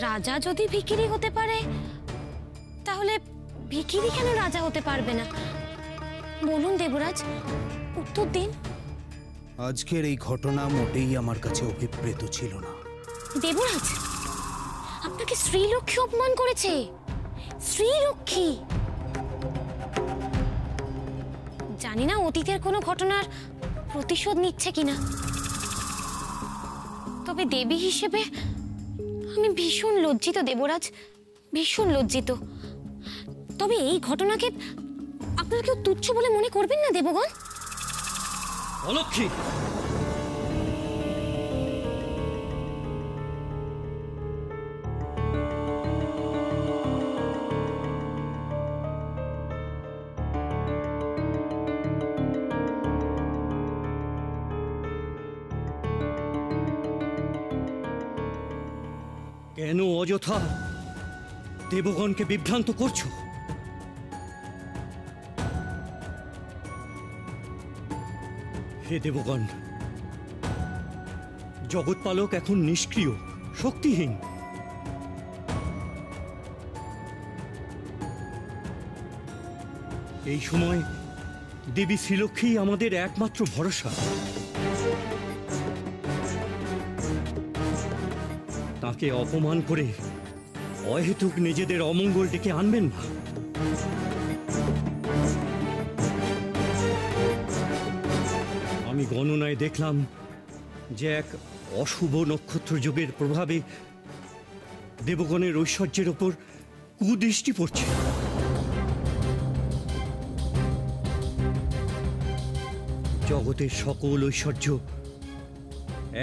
রাজা যদি ভিখিরি হতে পারে তাহলে ভিখিরি কেন রাজা হতে পারবে না? বলুন দেবরাজ, উত্তর দিন। আজকের এই ঘটনা মোটেই আমার কাছে অভিপ্রেত ছিল না। দেবরাজ, আপনাকে শ্রীলক্ষ্মী অপমান করেছে। শ্রীলক্ষ্মী! জানি না অতীতের কোনো ঘটনার প্রতিশোধ নিচ্ছে কিনা, তবে দেবী হিসেবে আমি ভীষণ লজ্জিত দেবরাজ, ভীষণ লজ্জিত। তবে এই ঘটনাকে আপনারা কেউ তুচ্ছ বলে মনে করবেন না দেবগণ। অলক্ষ্মী, কেন অযথা দেবগণকে বিভ্রান্ত করছো? হে দেবগণ, জগৎপালক এখন নিষ্ক্রিয়, শক্তিহীন। এই সময় দেবী শ্রীলক্ষ্মী আমাদের একমাত্র ভরসা। তাকে অপমান করে অহেতুক নিজেদের অমঙ্গল ডেকে আনবেন না। আমি গণনায় দেখলাম যে এক অশুভ নক্ষত্র যোগের প্রভাবে দেবগণের ঐশ্বর্যের ওপর কুদৃষ্টি পড়ছে। জগতের সকল ঐশ্বর্য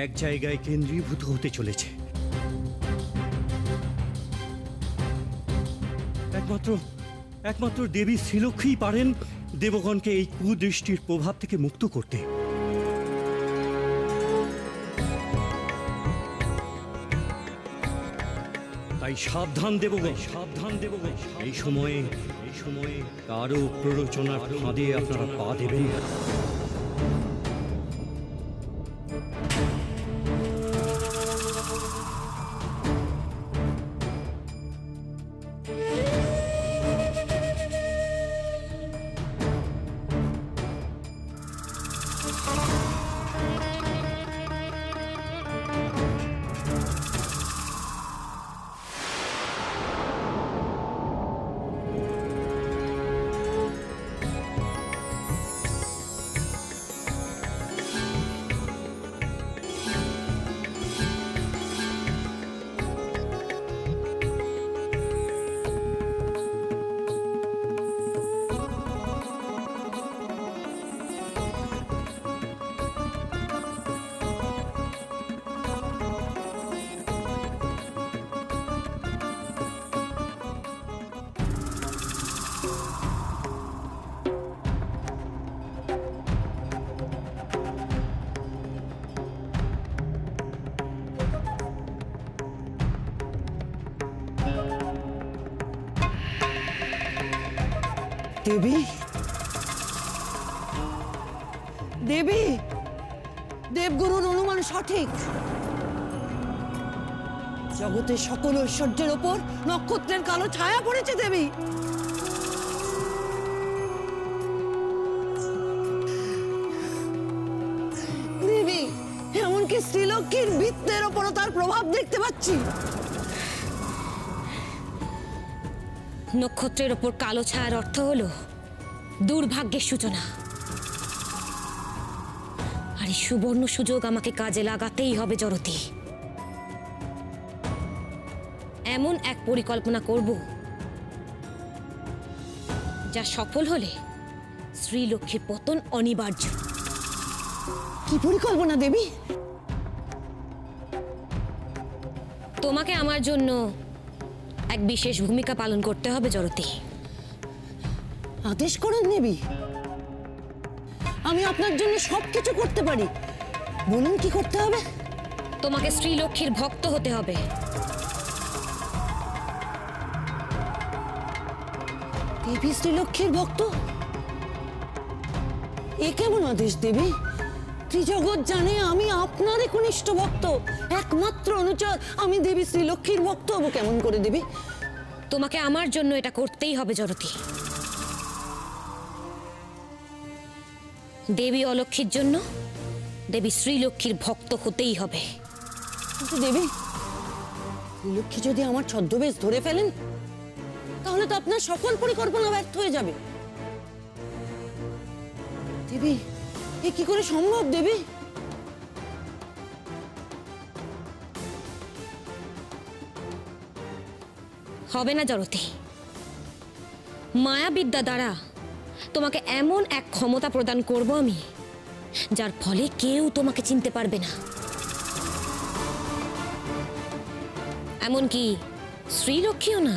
এক জায়গায় কেন্দ্রীভূত হতে চলেছে। একমাত্র দেবী শ্রীলক্ষ্মীই পারেন দেবগণকে এই কুদৃষ্টির প্রভাব থেকে মুক্ত করতে। তাই সাবধান দেবগণ, সাবধান দেবগণ। এই সময়ে কারো প্ররোচনার ফাঁদে আপনারা পা দেবেন না। দেবী, দেবী, দেবগুরুর অনুমান সঠিক। জগতের সকল ঐশ্বর্যের ওপর নক্ষত্রের কালো ছায়া পড়েছে দেবী। দেবী, এমনকি শ্রীলক্ষ্মীর বৃত্তের ওপরও তার প্রভাব দেখতে পাচ্ছি। নক্ষত্রের ওপর কালো ছায়ার অর্থ হলো দুর্ভাগ্যের সূচনা। আর এই সুবর্ণ সুযোগ আমাকে কাজে লাগাতেই হবে জরতি। এমন এক পরিকল্পনা করব যা সফল হলে শ্রীলক্ষ্মীর পতন অনিবার্য। কি পরিকল্পনা দেবী? তোমাকে আমার জন্য এক বিশেষ ভূমিকা পালন করতে হবে জরতি। আদেশ করুন দেবী, আমি আপনার জন্য সবকিছু করতে পারি। বলুন কি করতে হবে? তোমাকে শ্রীলক্ষ্মীর ভক্ত হতে হবে। দেবী শ্রীলক্ষ্মীর ভক্ত? এ কেমন আদেশ দেবী? ত্রিজগৎ জানে আমি আপনারই কনিষ্ঠ ভক্ত, একমাত্র অনুচর। আমি দেবী শ্রীলক্ষ্মীর ভক্ত হবো কেমন করে দেবী? তোমাকে আমার জন্য এটা করতেই হবে জরতি। দেবী অলক্ষ্মীর জন্য দেবী শ্রীলক্ষ্মীর ভক্ত হতেই হবে। কিন্তু দেবী, লক্ষ্মী যদি আমার ছদ্মবেশ ধরে ফেলেন তাহলে তো আপনার সকল পরিকল্পনা ব্যর্থ হয়ে যাবে। দেবী, এ কি করে সম্ভব দেবী? হবে না জরতি। মায়াবিদ্যা দ্বারা তোমাকে এমন এক ক্ষমতা প্রদান করব আমি, যার ফলে কেউ তোমাকে চিনতে পারবে না, এমনকি শ্রীলক্ষ্মীও না।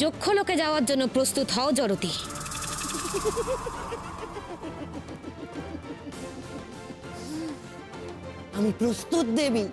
যক্ষলোকে যাওয়ার জন্য প্রস্তুত হও জরতি। আমি প্রস্তুত দেবী।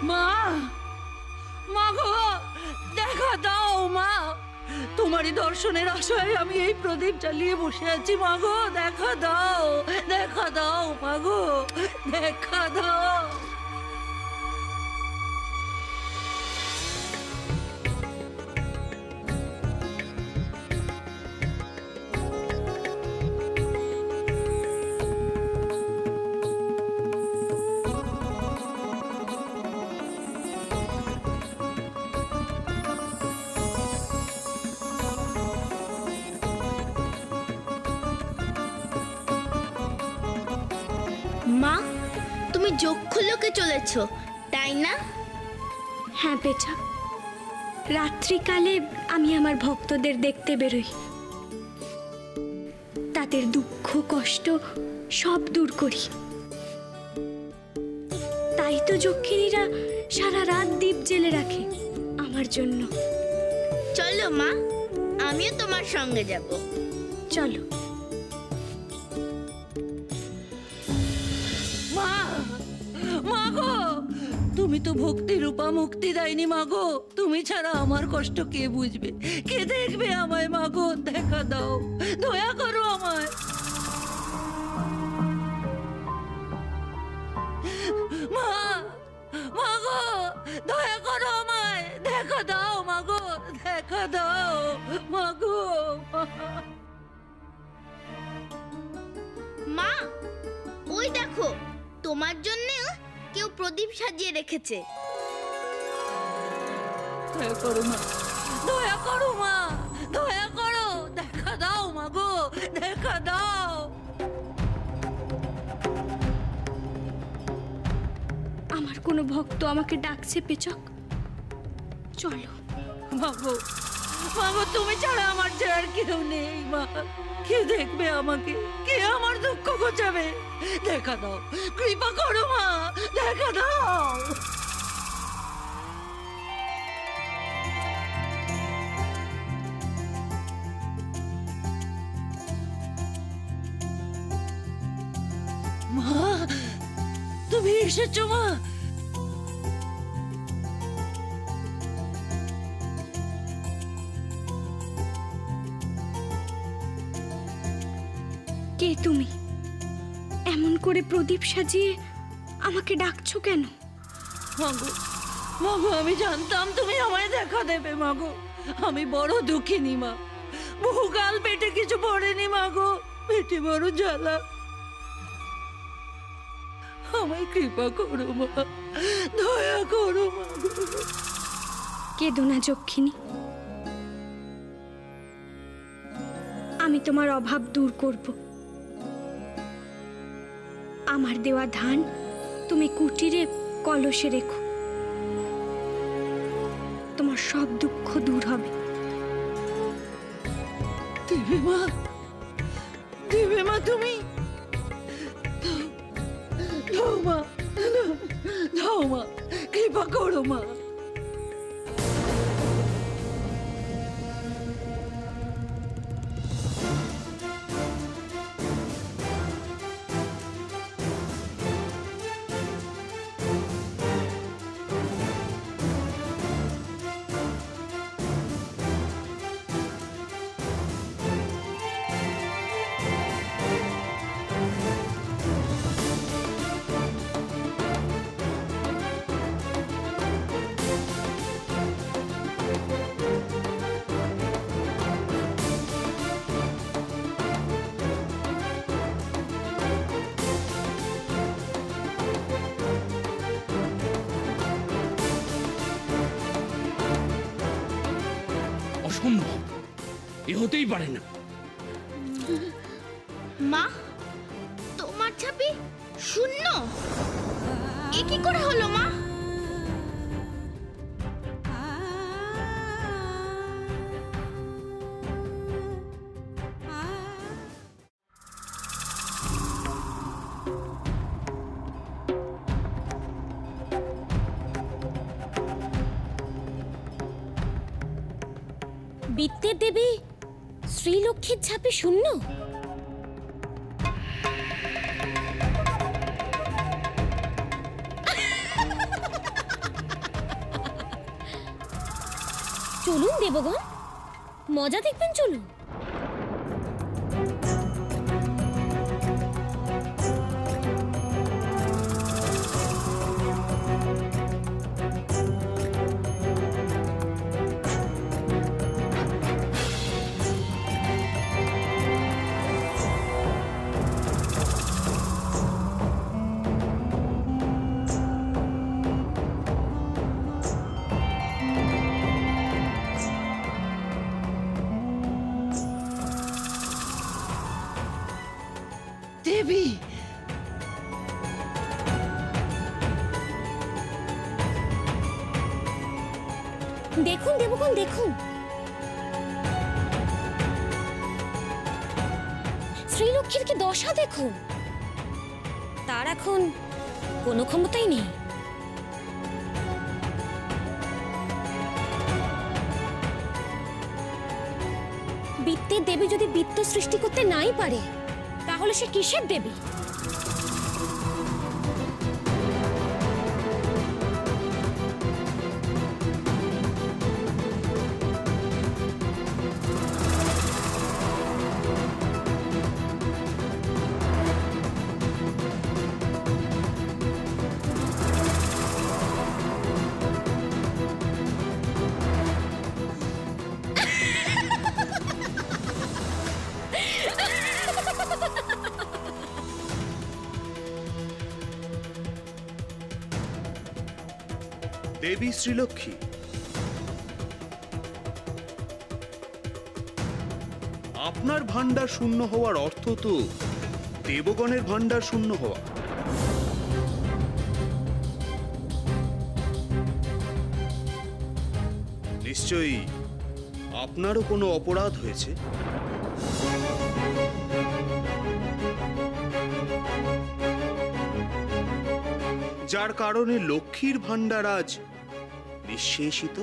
মা, মা গো, দেখা দাও মা। তোমারই দর্শনের আশায় আমি এই প্রদীপ জ্বালিয়ে বসে আছি। মা গো, দেখা দাও, দেখা দাও মা গো, দেখা দাও। মা, তুমি যক্ষলোকে চলেছো তাই না? হ্যাঁ বেটা, রাত্রিকালে আমি আমার ভক্তদের দেখতে বেরোই, তাদের দুঃখ কষ্ট সব দূর করি। তাই তো যক্ষিণীরা সারা রাত দীপ জেলে রাখে আমার জন্য। চলো মা, আমিও তোমার সঙ্গে যাব। চলো। মা, মা গো, তুমি তো ভক্তি রূপা মুক্তি দাইনি মা গো। তুমি ছাড়া আমার কষ্ট কে বুঝবে, কে দেখবে আমায়? মা গো, দেখা দাও, দয়া করো আমায়। মা, মা গো, দয়া করো আমায়, দেখা দাও মা গো, দেখা দাও মা গো। মা, ওই দেখো, তোমার জন্য কেউ প্রদীপ সাজিয়ে রেখেছে। দয়া করো মা, দয়া করো মা, দয়া করো, দেখা দাও মা গো, দেখা দাও। আমার কোনো ভক্ত আমাকে ডাকছে পেচক, চলো। মা গো, মা গো, তুমি ছাড়া আমার যে আর কেউ নেই মা। কে দেখবে আমাকে, কে আমার দুঃখ ঘোচাবে? দেখা দাও, কৃপা করো মা, দেখা দাও। মা, তুমি এসেছো মা? কে তুমি? এমন করে প্রদীপ সাজিয়ে আমাকে ডাকছো কেন? মাগো, মাগো, আমি জানতাম তুমি আমায় দেখা দেবে মাগো। আমি বড় দুঃখিনী মা, বহুকাল পেটে কিছু পড়েনি মাগো, পেটে বড় জ্বালা। আমায় কৃপা করো মা, দয়া করো মাগো। কেঁদো না যক্ষিণী, আমি তোমার অভাব দূর করব। আমার দেওয়া ধান তুমি কুটিরে কলসে রেখো, তোমার সব দুঃখ দূর হবে। দেবে মা, দেবে মা, তুমি দাও মা, দাও মা, কৃপা করো মা। অসম্ভব, এ হতেই পারে না। মা, তোমার ছাপে শূন্য? এ কি করে হলো মা? বিত্তের দেবী শ্রীলক্ষ্মীর ছাপে শূন্য? চলুন দেবগণ, মজা দেখবেন, চলুন। দেবী, দেখুন দেবগণ, দেখুন, শ্রীলক্ষ্মীর কি দশা দেখুন। তার এখন কোনো ক্ষমতাই নেই। বিত্তের দেবী যদি বিত্ত সৃষ্টি করতে নাই পারে, তাহলে সে কিসের দেবী? দেবী শ্রীলক্ষ্মী, আপনার ভান্ডার শূন্য হওয়ার অর্থ তো দেবগণের ভান্ডার শূন্য হওয়া। নিশ্চয়ই আপনারও কোনো অপরাধ হয়েছে। যার কারণে লক্ষ্মীর ভান্ডার আজ নিঃশেষিত।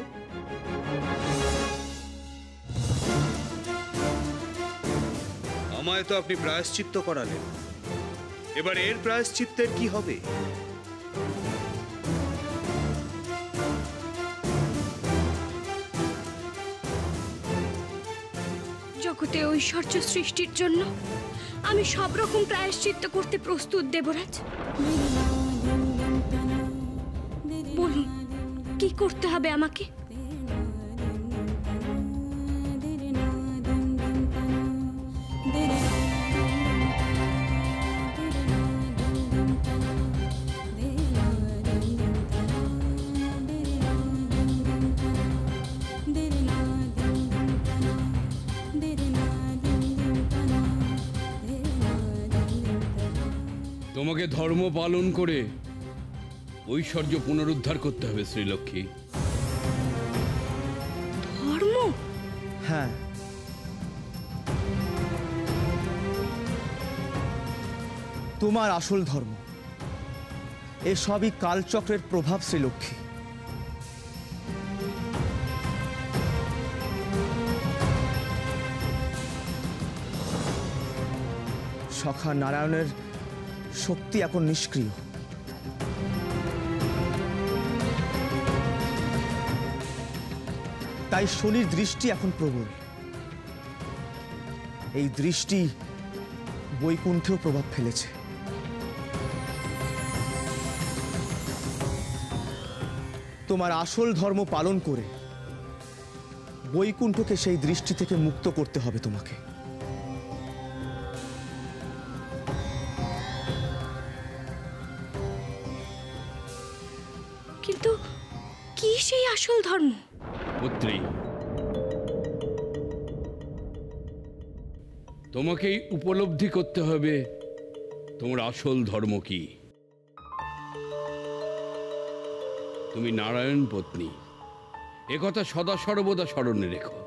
আমায় তো আপনি প্রায়শ্চিত্ত করালেন, এবার এর প্রায়শ্চিত্তের কি হবে? জগতে ঐশ্বর্য সৃষ্টির জন্য আমি সব রকম প্রায়শ্চিত্ত করতে প্রস্তুত দেবরাজ। বলুন, কি করতে হবে আমাকে? তোমাকে ধর্ম পালন করে ঐশ্বর্য পুনরুদ্ধার করতে হবে শ্রীলক্ষ্মী। ধর্ম? হ্যাঁ, তোমার আসল ধর্ম, এসবই কালচক্রের প্রভাব শ্রীলক্ষ্মী। সখা নারায়ণের শক্তি এখন নিষ্ক্রিয়। তাই শনির দৃষ্টি এখন প্রবল। এই দৃষ্টি বৈকুণ্ঠেও প্রভাব ফেলেছে। তোমার আসল ধর্ম পালন করে বৈকুণ্ঠকে সেই দৃষ্টি থেকে মুক্ত করতে হবে তোমাকে। কিন্তু কি সেই আসল ধর্ম? পুত্রী, তোমাকেই উপলব্ধি করতে হবে তোমার আসল ধর্ম কি। তুমি নারায়ণ পত্নী, একথা সদা সর্বদা স্মরণে রেখো।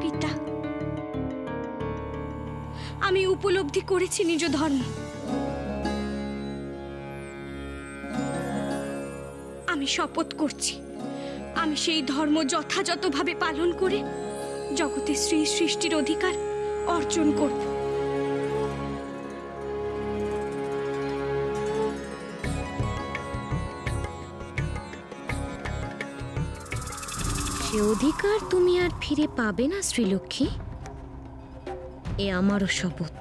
পিতা, আমি উপলব্ধি করেছি নিজ ধর্ম। আমি শপথ করছি, আমি সেই ধর্ম যথাযথভাবে পালন করে জগতে শ্রী সৃষ্টির অধিকার অর্জন করব। সে অধিকার তুমি আর ফিরে পাবে না শ্রীলক্ষ্মী, এ আমারও শপথ।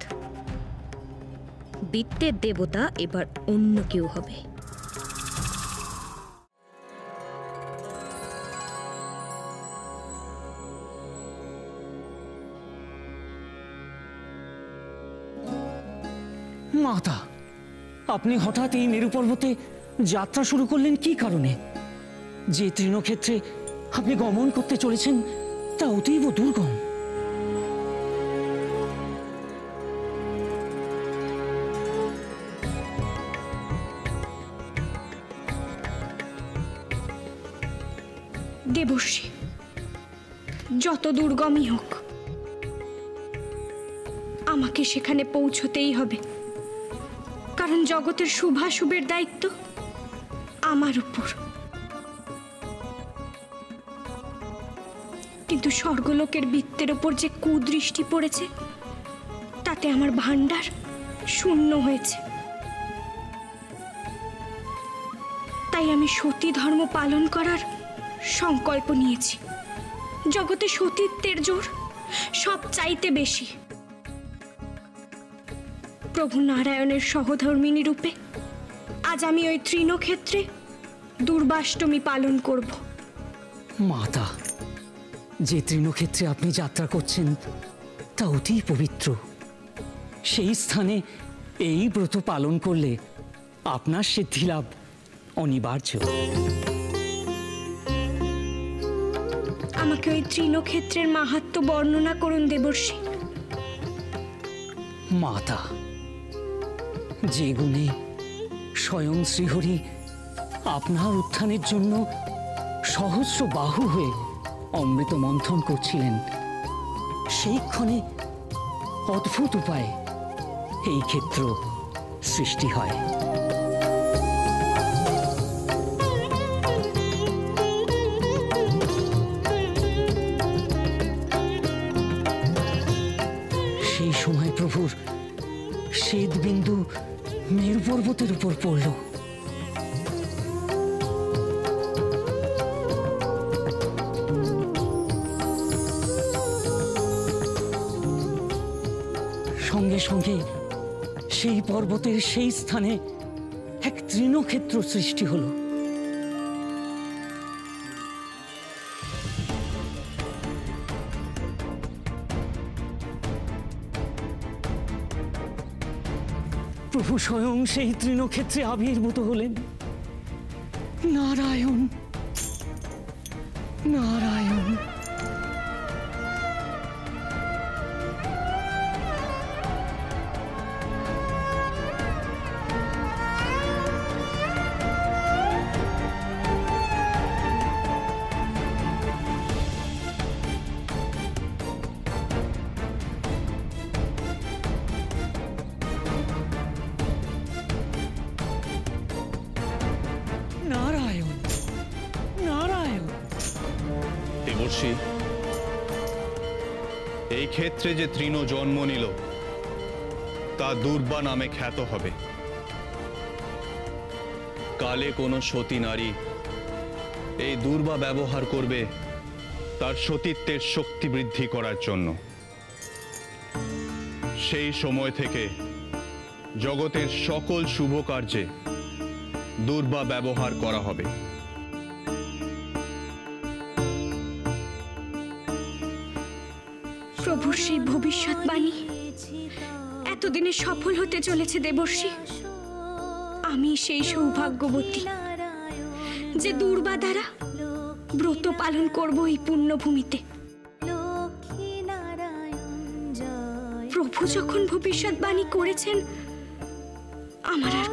বিত্তের দেবতা এবার অন্য কেউ হবে। মাতা, আপনি হঠাৎ এই মেরু পর্বতে যাত্রা শুরু করলেন কি কারণে? যে তৃণক্ষেত্রে আপনি গমন করতে চলেছেন তা অতীব দুর্গম। দেবর্ষি, যত দুর্গমই হোক আমাকে সেখানে পৌঁছতেই হবে, কারণ জগতের শুভাশুভের দায়িত্ব আমার উপর। কিন্তু স্বর্গলোকের বৃত্তের ওপর যে কুদৃষ্টি পড়েছে তাতে আমার ভাণ্ডার শূন্য হয়েছে। তাই আমি সতী ধর্ম পালন করার সংকল্প নিয়েছি। জগতে সতীত্বের জোর সব চাইতে বেশি। প্রভু নারায়ণের সহধর্মিনী রূপে আজ আমি ওই তৃণক্ষেত্রে দুর্বাষ্টমী পালন করব। মাতা, যে তৃণক্ষেত্রে আপনি যাত্রা করছেন তা অতি পবিত্র। সেই স্থানে এই ব্রত পালন করলে আপনার সিদ্ধিলাভ অনিবার্য। আমাকে ওই তৃণক্ষেত্রের মাহাত্ম্য বর্ণনা করুন দেবর্ষি। মাতা, যে গুণে স্বয়ং শ্রীহরি আপনার উত্থানের জন্য সহস্র বাহু হয়ে অমৃত মন্থন করছিলেন, সেই ক্ষণে অদ্ভুত উপায়ে এই ক্ষেত্র সৃষ্টি হয়। সেই সময় প্রভুর শ্বেত বিন্দু মেরু পর্বতের উপর পড়ল। সঙ্গে সঙ্গে সেই পর্বতের সেই স্থানে এক তৃণক্ষেত্র সৃষ্টি হলো। প্রভু স্বয়ং সেই তৃণক্ষেত্রে আবির্ভূত হলেন। নারায়ণ, নারায়ণ। এই ক্ষেত্রে যে তৃণ জন্ম নিল তা দুর্বা নামে খ্যাত হবে। কালে কোনো সতী নারী এই দুর্বা ব্যবহার করবে তার সতীত্বের শক্তি বৃদ্ধি করার জন্য। সেই সময় থেকে জগতের সকল শুভ কার্যে দুর্বা ব্যবহার করা হবে। প্রভুর সেই ভবিষ্যৎবাণী এতদিনে সফল হতে চলেছে দেবর্ষি। আমি সেই সৌভাগ্যবতী যে দুর্বা দ্বারা ব্রত পালন করব এই পুণ্যভূমিতে। প্রভু যখন ভবিষ্যৎবাণী করেছেন, আমার আর